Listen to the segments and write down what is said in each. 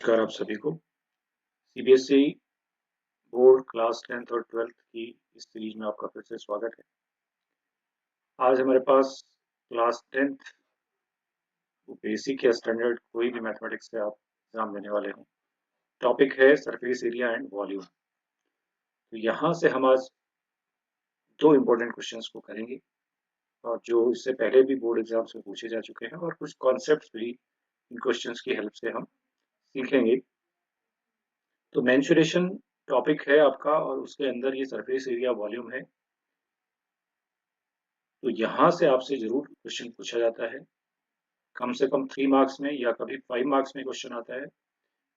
नमस्कार आप सभी को। सीबीएसई बोर्ड क्लास 10th और 12th की इस सीरीज में आपका फिर से स्वागत है। आज हमारे पास क्लास 10th बेसिक या स्टैंडर्ड कोई भी मैथमेटिक्स से आप एग्जाम देने वाले हो। टॉपिक है सरफेस एरिया एंड वॉल्यूम। तो यहाँ से हम आज दो इम्पोर्टेंट क्वेश्चंस को करेंगे और जो इससे पहले भी बोर्ड एग्जाम्स में पूछे जा चुके हैं और कुछ कॉन्सेप्ट्स भी इन क्वेश्चंस की हेल्प से हम सीखेंगे। तो मेंसुरेशन टॉपिक है आपका और उसके अंदर ये सरफेस एरिया वॉल्यूम है। तो यहाँ से आपसे जरूर क्वेश्चन पूछा जाता है, कम से कम 3 मार्क्स में या कभी 5 मार्क्स में क्वेश्चन आता है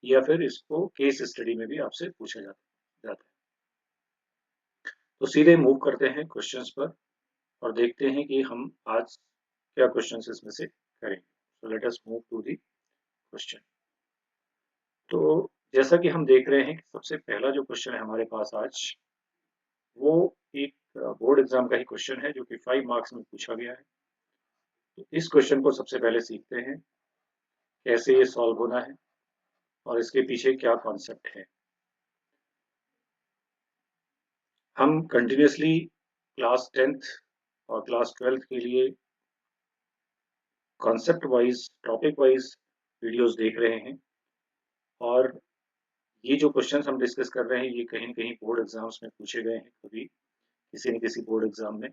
या फिर इसको केस स्टडी में भी आपसे पूछा जाता है। तो सीधे मूव करते हैं क्वेश्चंस पर और देखते हैं कि हम आज क्या क्वेश्चंस इसमें से करेंगे। So let us move to the question. तो जैसा कि हम देख रहे हैं कि सबसे पहला जो क्वेश्चन है हमारे पास आज, वो एक बोर्ड एग्जाम का ही क्वेश्चन है जो कि 5 मार्क्स में पूछा गया है। तो इस क्वेश्चन को सबसे पहले सीखते हैं कैसे ये सॉल्व होना है और इसके पीछे क्या कॉन्सेप्ट है। हम कंटिन्यूसली क्लास 10th और क्लास 12th के लिए concept wise topic wise videos देख रहे हैं और ये जो क्वेश्चंस हम डिस्कस कर रहे हैं ये कहीं न कहीं बोर्ड एग्जाम्स में पूछे गए हैं कभी किसी न किसी बोर्ड एग्जाम में।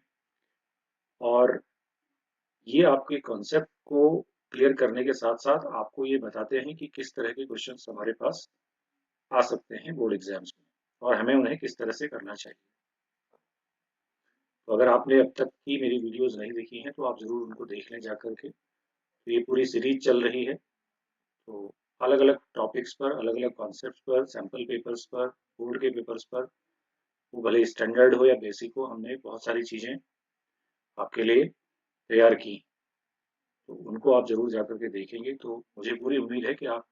और ये आपके कॉन्सेप्ट को क्लियर करने के साथ साथ आपको ये बताते हैं कि किस तरह के क्वेश्चंस हमारे पास आ सकते हैं बोर्ड एग्जाम्स में और हमें उन्हें किस तरह से करना चाहिए। तो अगर आपने अब तक की मेरी वीडियोस नहीं देखी हैं तो आप ज़रूर उनको देख लें जाकर के। तो ये पूरी सीरीज चल रही है, तो अलग अलग टॉपिक्स पर, अलग अलग कॉन्सेप्ट पर, सैम्पल पेपर्स पर, बोर्ड के पेपर्स पर, वो भले स्टैंडर्ड हो या बेसिक हो, हमने बहुत सारी चीज़ें आपके लिए तैयार की। तो उनको आप जरूर जाकर के देखेंगे तो मुझे पूरी उम्मीद है कि आप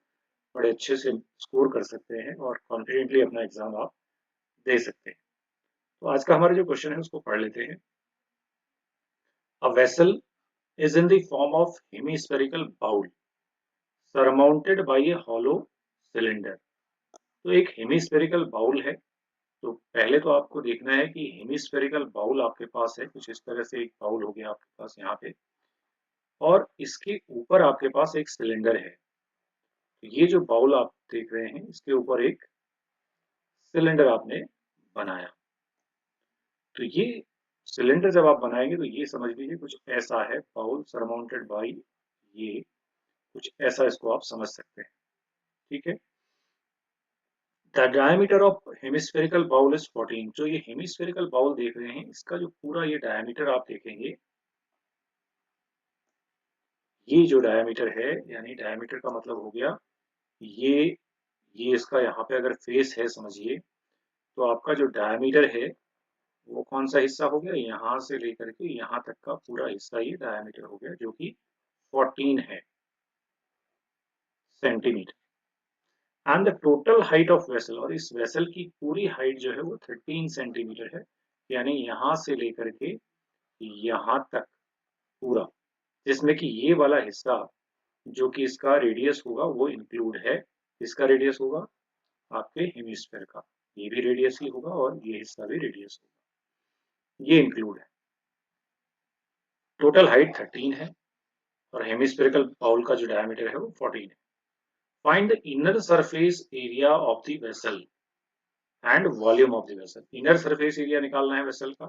बड़े अच्छे से स्कोर कर सकते हैं और कॉन्फिडेंटली अपना एग्जाम आप दे सकते हैं। तो आज का हमारा जो क्वेश्चन है उसको पढ़ लेते हैं। A vessel is in the form of hemispherical bowl surmounted by a hollow cylinder। तो एक हेमिस्फेरिकल बाउल है। तो पहले तो आपको देखना है कि हेमिस्फेरिकल बाउल आपके पास है, कुछ इस तरह से एक बाउल हो गया आपके पास यहाँ पे और इसके ऊपर आपके पास एक सिलेंडर है। तो ये जो बाउल आप देख रहे हैं इसके ऊपर एक सिलेंडर आपने बनाया। तो ये सिलेंडर जब आप बनाएंगे तो ये समझ लीजिए कुछ ऐसा है, बाउल सरमाउंटेड बाई, ये कुछ ऐसा इसको आप समझ सकते हैं। ठीक है। The diameter of hemispherical bowl is 14। जो ये हेमिस्फेरिकल बाउल देख रहे हैं इसका जो पूरा ये डायमीटर आप देखेंगे, ये जो डायमीटर है यानी डायमीटर का मतलब हो गया ये ये इसका यहाँ पे अगर फेस है समझिए, तो आपका जो डायमीटर है वो कौन सा हिस्सा हो गया, यहाँ से लेकर के यहाँ तक का पूरा हिस्सा ये डायमीटर हो गया जो कि 14 है centimetre. And the total height of vessel, और इस वेसल की पूरी हाइट जो है वो 13 सेंटीमीटर है, यानी यहाँ से लेकर के यहाँ तक पूरा, जिसमें कि ये वाला हिस्सा जो कि इसका रेडियस होगा वो इंक्लूड है। इसका रेडियस होगा आपके हेमिस्फेयर का, ये भी रेडियस ही होगा और ये हिस्सा भी रेडियस होगा, ये इंक्लूड है। टोटल हाइट 13 है और हेमिस्फेरिकल बाउल का जो डायमीटर है वो 14 है। Find the inner surface area of the vessel and volume of the vessel. Inner surface area निकालना है वेसल का,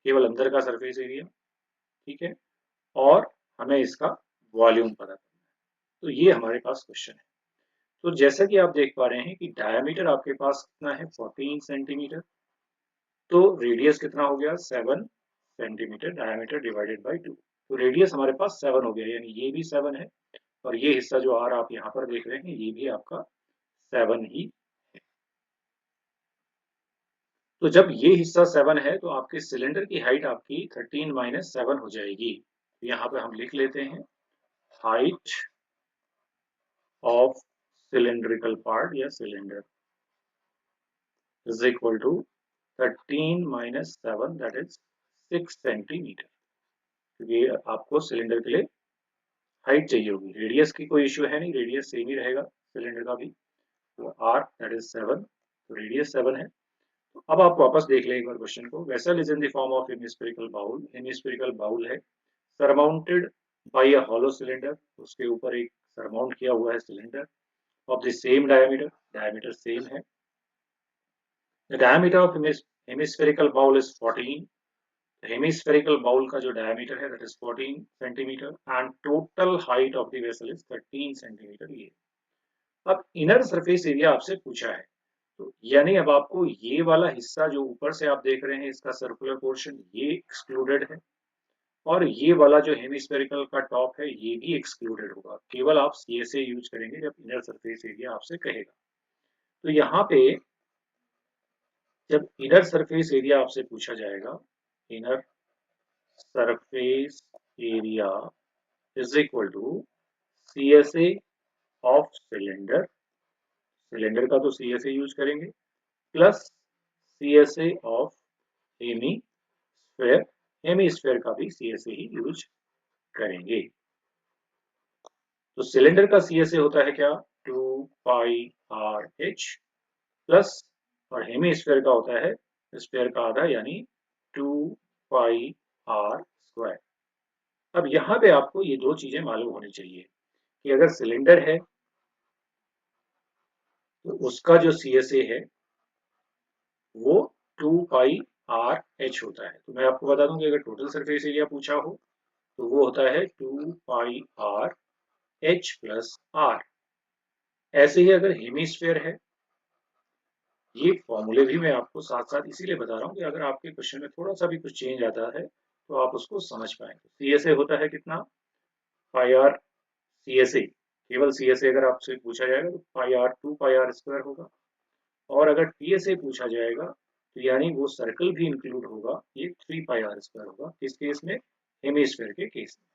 केवल अंदर का सरफेस एरिया। ठीक है। और हमें इसका वॉल्यूम पता करना है। तो ये हमारे पास क्वेश्चन है। तो जैसा कि आप देख पा रहे हैं कि डायमीटर आपके पास कितना है 14 सेंटीमीटर, तो रेडियस कितना हो गया 7 सेंटीमीटर, डायमीटर डिवाइडेड बाय 2। तो रेडियस हमारे पास 7 हो गया, यानी ये भी 7 है और ये हिस्सा जो आर आप यहाँ पर देख रहे हैं ये भी आपका 7 ही है। तो जब ये हिस्सा 7 है तो आपके सिलेंडर की हाइट आपकी 13 माइनस 7 हो जाएगी। तो यहाँ पे हम लिख लेते हैं हाइट ऑफ सिलेंड्रिकल पार्ट या cylinder is equal to 13 minus 7 that is 6 centimetre. क्योंकि आपको सिलेंडर के लिए हाइट चाहिए होगी, रेडियस की कोई इश्यू है नहीं, रेडियस सेम ही रहेगा सिलेंडर का भी। तो r दैट इज 7, तो रेडियस 7 है। तो अब आप वापस देख लें एक बार क्वेश्चन को। Vessel is in the form of hemispherical bowl, hemispherical bowl है, surmounted by a hollow cylinder, उसके ऊपर एक सरमाउंट किया हुआ है cylinder of the same diameter, diameter same है। The diameter of hemispherical bowl is 14, hemispherical bowl का जो डायमीटर है that is 14 centimetre and total height of the vessel is 13 centimetre. ये अब इनर सरफेस एरिया आपसे पूछा है, तो यानी अब आपको ये वाला हिस्सा जो ऊपर से आप देख रहे हैं इसका सर्कुलर पोर्शन ये एक्सक्लूडेड है, और ये वाला जो हेमिस्फेरिकल का टॉप है ये भी एक्सक्लूडेड होगा। केवल आप CSA यूज करेंगे जब इनर सरफेस एरिया आपसे कहेगा। तो यहाँ पे जब इनर सरफेस एरिया आपसे पूछा जाएगा, inner surface area is equal to CSA of cylinder, cylinder का तो CSA यूज करेंगे, plus CSA of hemisphere, hemisphere का भी CSA ही यूज करेंगे। तो सिलेंडर का CSA होता है क्या, 2 पाई आर एच, प्लस और हेमीस्फेयर का होता है स्फेयर का आधा यानी 2 पाई आर स्क्वायर। अब यहाँ पे आपको ये दो चीजें मालूम होनी चाहिए कि अगर सिलेंडर है तो उसका जो CSA है वो 2 पाई आर एच होता है। तो मैं आपको बता दूं कि अगर टोटल सरफेस एरिया पूछा हो तो वो होता है 2 पाई आर एच प्लस आर। ऐसे ही अगर हेमिस्फेयर है, ये फॉर्मूले भी मैं आपको साथ साथ इसीलिए बता रहा हूँ कि अगर आपके क्वेश्चन में थोड़ा सा भी कुछ चेंज आता है तो आप उसको समझ पाएंगे। CSA होता है कितना, पाई आर CSA, केवल CSA अगर आपसे पूछा जाएगा तो पाई आर 2 पाई आर स्क्वायर होगा, और अगर TSA पूछा जाएगा तो यानी वो सर्कल भी इंक्लूड होगा, ये 3 पाई आर स्क्वायर होगा। किस केस में, हेमिस्फेयर के केस में।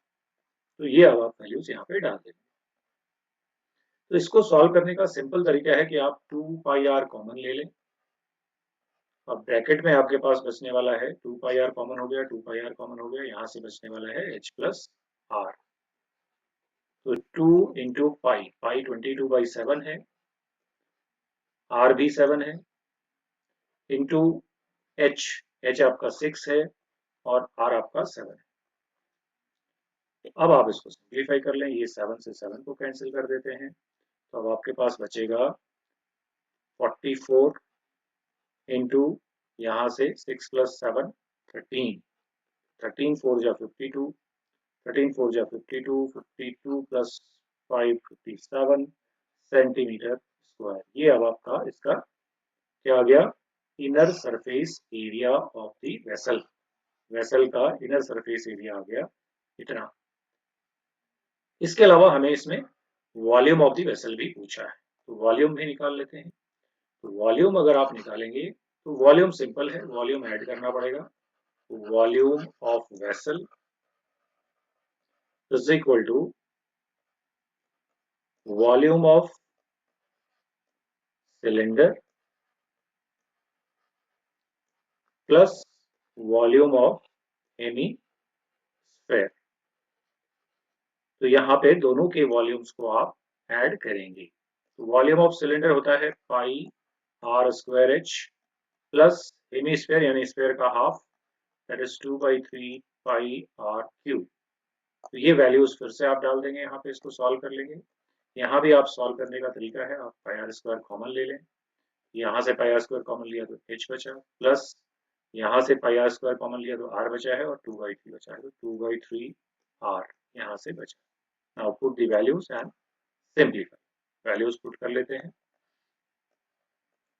तो ये अब आप वैल्यूज यहाँ पे डाल देंगे। तो इसको सॉल्व करने का सिंपल तरीका है कि आप 2 पाई आर कॉमन ले लें। अब ब्रैकेट में आपके पास बचने वाला है 2 पाई आर कॉमन हो गया, 2 पाई आर कॉमन हो गया, यहाँ से बचने वाला है h प्लस आर। तो 2 इंटू पाई, पाई 22/7 है, आर भी 7 है, इंटू h, h आपका 6 है और r आपका 7 है। अब आप इसको सिंप्लीफाई कर लें, ये 7 से 7 को कैंसिल कर देते हैं, तो अब आपके पास बचेगा 44 इंटू यहाँ से 6 प्लस 7 13, 13 4 जा 52, 13 4 जा 52, 52 प्लस 5 57 सेंटीमीटर स्क्वायर। ये अब आपका इसका क्या आ गया, inner surface area of the vessel, vessel का इनर सरफेस एरिया आ गया इतना। इसके अलावा हमें इसमें वॉल्यूम ऑफ द वेसल भी पूछा है, तो वॉल्यूम भी निकाल लेते हैं। तो वॉल्यूम अगर आप निकालेंगे तो वॉल्यूम सिंपल है, वॉल्यूम ऐड करना पड़ेगा। Volume of vessel is equal to volume of cylinder plus volume of hemisphere. तो यहाँ पे दोनों के वॉल्यूम्स को आप ऐड करेंगे। तो वॉल्यूम ऑफ सिलेंडर होता है pi r square h, plus hemisphere यानी स्फेयर का half that is 2/3 pi r cube. तो ये वैल्यूज फिर से आप डाल देंगे, यहाँ पे इसको सॉल्व कर लेंगे। यहाँ भी आप सॉल्व करने का तरीका है, आप पाई आर स्क्वायर कॉमन ले लें, यहाँ से पाई आर स्क्वायर कॉमन लिया तो h बचा, प्लस यहाँ से पाई आर स्क्वायर कॉमन लिया तो r बचा है, और 2/3 बचा है तो 2/3 r यहाँ से बचा। Now put the values and simplify. Values put कर लेते हैं,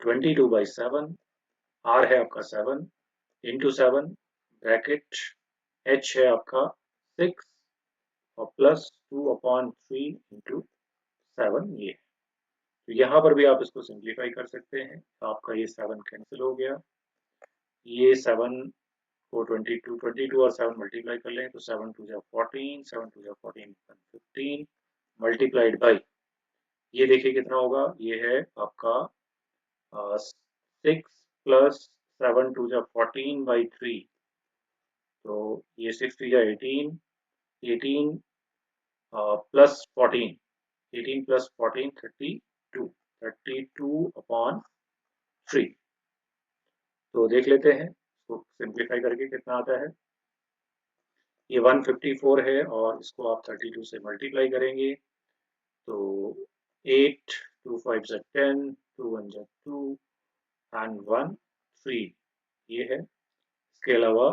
22/7, r है आपका 7 इंटू 7 ब्रैकेट, h है आपका 6 और प्लस 2/3 इंटू 7 ये। तो यहाँ पर भी आप इसको सिंप्लीफाई कर सकते हैं, तो आपका ये 7 कैंसिल हो गया, ये 7 को 22 और 7 मल्टीप्लाई कर लें तो 7 2 जा 14, 7 2 जा 14 15 मल्टीप्लाइड बाई, ये देखिए कितना होगा, ये है आपका 6 प्लस 7 2 जा 14/3, तो ये 6 3 जा 18, 18 प्लस 14, 18 प्लस 14 32, 32/3। तो देख लेते हैं तो सिंप्लीफाई करके कितना आता है। ये 154 है और इसको आप 32 से मल्टीप्लाई करेंगे तो 8, 2 5 जा 10, 2 1 जा 2 एंड 1 3 ये है। इसके अलावा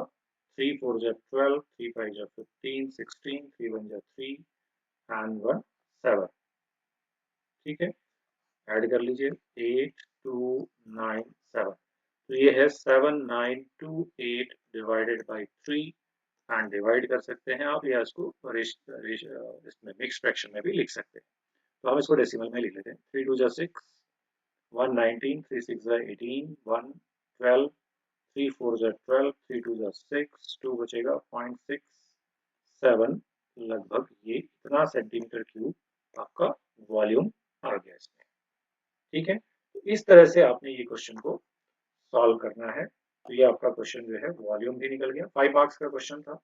3 4 जा 12, 3 5 जा 15, 16, 3 1 जा 3 एंड 1 7। ठीक है, ऐड कर लीजिए 8 2 9 7। तो ये है 7928 डिवाइडेड बाई 3 एंड डिवाइड कर सकते हैं आप या इसको इसमें मिक्स फ्रैक्शन में भी लिख सकते हैं। तो हम इसको डेसिमल में लिख लेते हैं। 3 2 जा 6, 119, 3 6 जा 18, 1 12, 3 4 जा 12, 3 2 जा 6, 2 बचेगा 0.67। लगभग ये इतना सेंटीमीटर क्यूब आपका वॉल्यूम आ गया इसमें। ठीक है, तो इस तरह से आपने ये क्वेश्चन को सॉल्व करना है। तो ये आपका क्वेश्चन जो है वॉल्यूम भी निकल गया। 5 मार्क्स का क्वेश्चन था।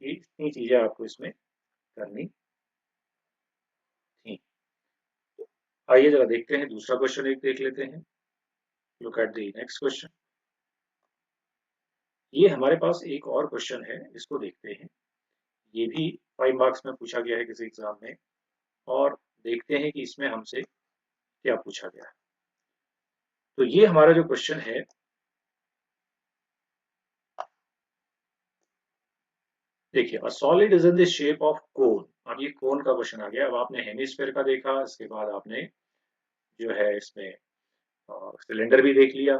ये इतनी चीजें आपको इसमें करनी थी। आइए जरा देखते हैं दूसरा क्वेश्चन एक देख लेते हैं। Look at the next question. ये हमारे पास एक और क्वेश्चन है, इसको देखते हैं। ये भी 5 मार्क्स में पूछा गया है किसी एग्जाम में और देखते हैं कि इसमें हमसे क्या पूछा गया है। तो ये हमारा जो क्वेश्चन है देखिए, a solid is in the shape of cone. अब ये कोन का क्वेश्चन आ गया। अब आपने हेमिस्फीयर का देखा, इसके बाद आपने जो है इसमें सिलेंडर भी देख लिया।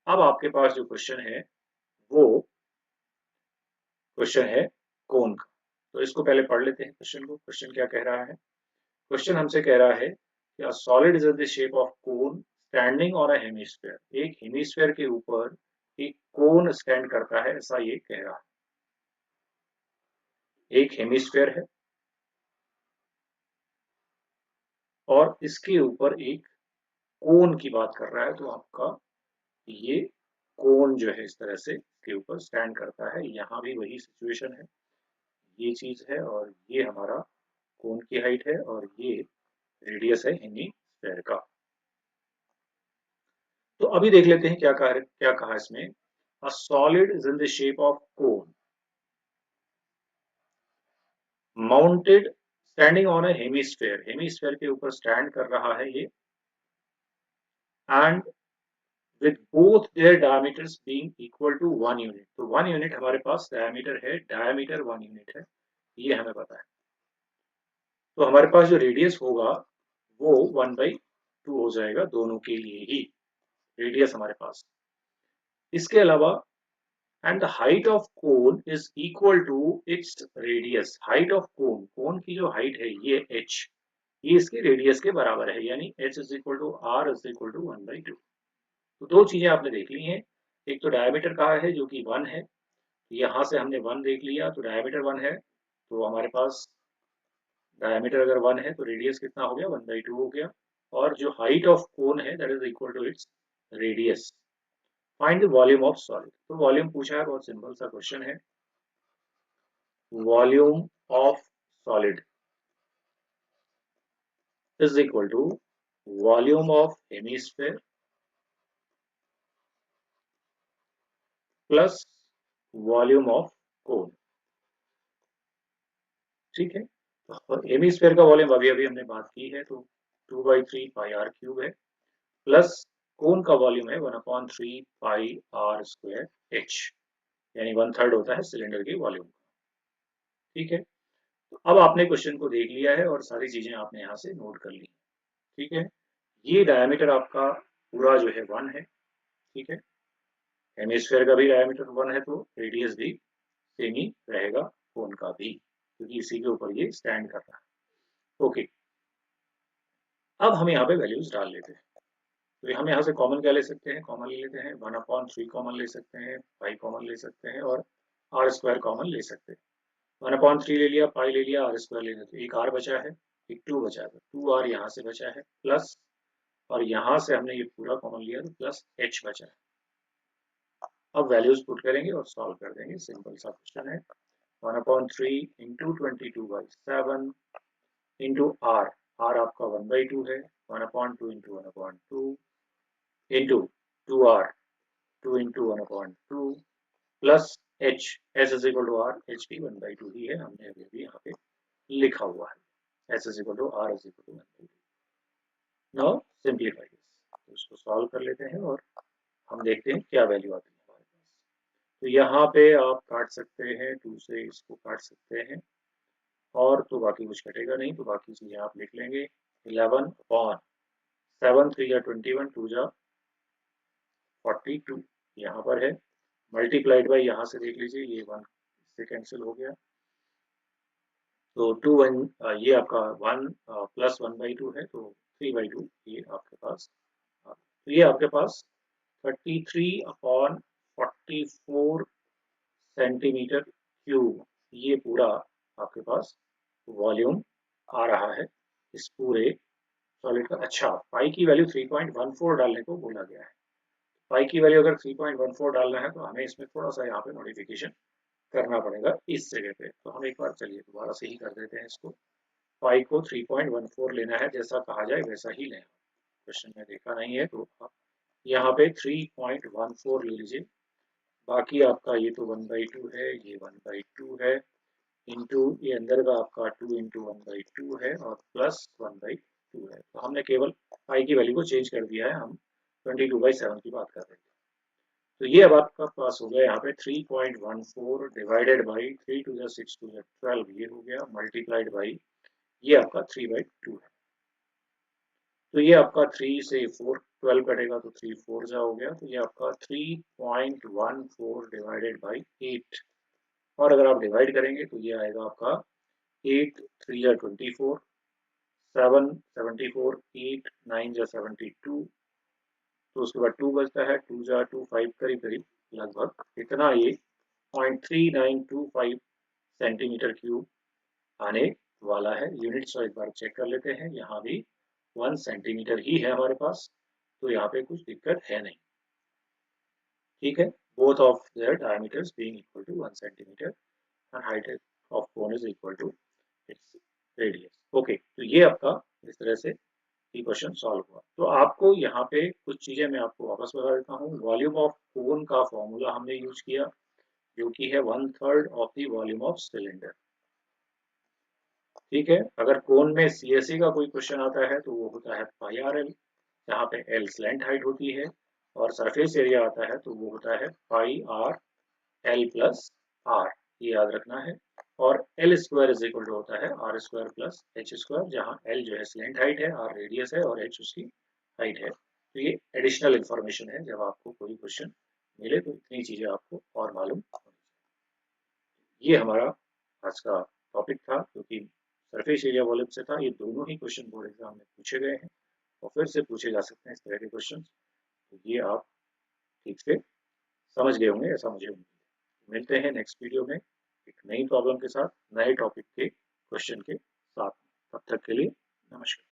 अब आपके पास जो क्वेश्चन है वो क्वेश्चन है कोन का। तो इसको पहले पढ़ लेते हैं क्वेश्चन को। क्वेश्चन क्या कह रहा है? क्वेश्चन हमसे कह रहा है कि a solid is in the shape of cone standing on a hemisphere. एक हेमिस्फीयर के ऊपर एक कोन स्टैंड करता है, ऐसा ये कह रहा है। एक हेमिस्फीयर है और इसके ऊपर एक कोन की बात कर रहा है। तो आपका ये कोन जो है इस तरह से के ऊपर स्टैंड करता है। यहाँ भी वही सिचुएशन है। ये चीज है और ये हमारा कोन की हाइट है और ये रेडियस है हेमिस्फीयर का। तो अभी देख लेते हैं क्या कहा इसमें। A solid is in the shape of cone mounted standing on a hemisphere. Hemisphere के ऊपर स्टैंड कर रहा है ये and with both their diameters being equal to 1 unit। तो 1 यूनिट हमारे पास डायमीटर है, डायमीटर 1 यूनिट है, ये हमें पता है। तो हमारे पास जो रेडियस होगा वो 1/2 हो जाएगा दोनों के लिए ही रेडियस हमारे पास। इसके अलावा and the height of cone is equal to its radius. Height of cone, cone की जो हाइट है ये h, ये इसके रेडियस के बराबर है, यानी h is equal to r is equal to 1/2। तो दो चीजें आपने देख ली हैं। एक तो डायमीटर कहा है जो कि 1 है, यहाँ से हमने 1 देख लिया तो डायमीटर 1 है। तो हमारे पास डायमीटर अगर 1 है तो रेडियस कितना हो गया, 1/2 हो गया। और जो हाइट ऑफ कोन है that is equal to its radius. Find the volume of solid. तो वॉल्यूम पूछा है, बहुत सिंपल सा क्वेश्चन है। Volume of solid is equal to volume of hemisphere plus volume of cone. ठीक है, तो हेमिस्फीयर का वॉल्यूम अभी अभी हमने बात की है, तो 2/3 पाई आर क्यूब है प्लस कोन का वॉल्यूम है 1/3 पाई आर स्क्वायर एच, यानी 1/3 होता है सिलेंडर की वॉल्यूम। ठीक है, तो अब आपने क्वेश्चन को देख लिया है और सारी चीजें आपने यहाँ से नोट कर ली। ठीक है, ये डायमीटर आपका पूरा जो है 1 है। ठीक है, हेमिस्फीयर का भी डायमीटर 1 है तो रेडियस भी सेम ही रहेगा कोन का भी, क्योंकि इसी के ऊपर ये स्टैंड कर रहा है। ओके, अब हम यहाँ पे वैल्यूज डाल लेते हैं। तो हम यहाँ से कॉमन क्या ले सकते हैं, कॉमन ले लेते हैं 1/3 कॉमन ले सकते हैं, पाई कॉमन ले सकते हैं और आर स्क्वायर कॉमन ले सकते हैं। 1/3 ले लिया, पाई ले लिया, आर स्क्वायर ले लिया, तो एक आर बचा है, एक 2 बचा है, 2r यहाँ से बचा है प्लस, और यहाँ से हमने ये पूरा कॉमन लिया तो प्लस h बचा है। अब वैल्यूज पुट करेंगे और सॉल्व कर देंगे। सिंपल सा क्वेश्चन है। 1/3 इंटू 22/7 इंटू आर, आर आपका 1/2 है 1/2 into 1/2 into 2r 2 into 1/2 plus h s is equal to r h भी 1/2 ही है, हमने अभी भी यहाँ पे लिखा हुआ है s is equal to r is equal to 1/2। Now simplify this, तो इसको सॉल्व कर लेते हैं और हम देखते हैं क्या वैल्यू आती है हमारे पास। तो यहाँ पे आप काट सकते हैं, 2 से इसको काट सकते हैं और तो बाकी कुछ कटेगा नहीं, तो बाकी चीजें आप लिख लेंगे। 11 अपॉन 7 3 या 21 2 जा 42 यहाँ पर है, मल्टीप्लाइड बाई यहाँ से देख लीजिए ये 1 से कैंसिल हो गया, तो 2 1 ये आपका 1 प्लस 1/2 है, तो 3/2 ये आपके पास। तो ये आपके पास 33 अपॉन 44 सेंटीमीटर क्यूब ये पूरा आपके पास वॉल्यूम आ रहा है इस पूरे सॉलिड का। अच्छा, पाई की वैल्यू 3.14 डालने को बोला गया है। पाई की वैल्यू अगर 3.14 डालना है तो हमें इसमें थोड़ा सा यहाँ पे मॉडिफिकेशन करना पड़ेगा इस जगह पे। तो हम एक बार चलिए दोबारा से ही कर देते हैं इसको। पाई को 3.14 लेना है, जैसा कहा जाए वैसा ही लें। क्वेश्चन में देखा नहीं है तो आप यहाँ पे 3.14 ले लीजिए। बाकी आपका ये तो 1/2 है, ये 1/2 है, इंटू ये अंदर का आपका 2 इंटू 1/2 है और प्लस 1/2 है। तो हमने केवल पाई की वैल्यू को चेंज कर दिया है, हम 22/7 की बात कर रहे हैं। तो ये अब आपका पास हो गया यहाँ पे 3.14 डिवाइडेड बाई 3 2 जा 6 2 जा 12 ये हो गया, मल्टीप्लाइड बाई ये आपका 3/2 है। तो ये आपका 3 से 4 12 कटेगा तो 3 4 जा हो गया, तो ये आपका 3.14 डिवाइडेड बाई 8। और अगर आप डिवाइड करेंगे तो ये आएगा आपका 8 3 जा 24, 7 74, 8 9 जा 72, तो उसके बाद 2 बचता है, 2 जा 2 5 करीब करीब लगभग इतना ये 0.3925 सेंटीमीटर क्यूब आने वाला है। यूनिट्स तो एक बार चेक कर लेते हैं, यहाँ भी 1 सेंटीमीटर ही है हमारे पास, तो यहाँ पे कुछ दिक्कत है नहीं। ठीक है, both of their diameters being equal to 1 centimetre and height of cone is equal to its radius. Okay, तो ये आपका इस तरह से ये क्वेश्चन सॉल्व हुआ। तो आपको यहाँ पे कुछ चीजें मैं आपको वापस बता देता हूँ। वॉल्यूम ऑफ कोन का फॉर्मूला हमने यूज किया, जो कि है 1/3 of the volume of cylinder. ठीक है, अगर कोन में सीएससी का कोई क्वेश्चन आता है तो वो होता है पाई आर एल, जहाँ पे एल स्लैंट हाइट होती है, और सरफेस एरिया आता है तो वो होता है pi r l plus r, ये याद रखना है। और l square is equal to होता है r square plus h square, जहाँ एल जो है स्लैंट हाइट है, आर रेडियस है और एच उसकी हाइट है। तो ये एडिशनल इंफॉर्मेशन है, जब आपको कोई क्वेश्चन मिले तो इतनी चीजें आपको और मालूम होनी चाहिए। ये हमारा आज का टॉपिक था, क्योंकि सरफेस एरिया वॉल्यूम से था। ये दोनों ही क्वेश्चन बोर्ड एग्जाम में पूछे गए हैं और फिर से पूछे जा सकते हैं इस तरह के क्वेश्चन। तो ये आप ठीक से समझ गए होंगे, ऐसा मुझे उम्मीद है। मिलते हैं नेक्स्ट वीडियो में एक नई प्रॉब्लम के साथ, नए टॉपिक के क्वेश्चन के साथ। तब तक के लिए नमस्कार।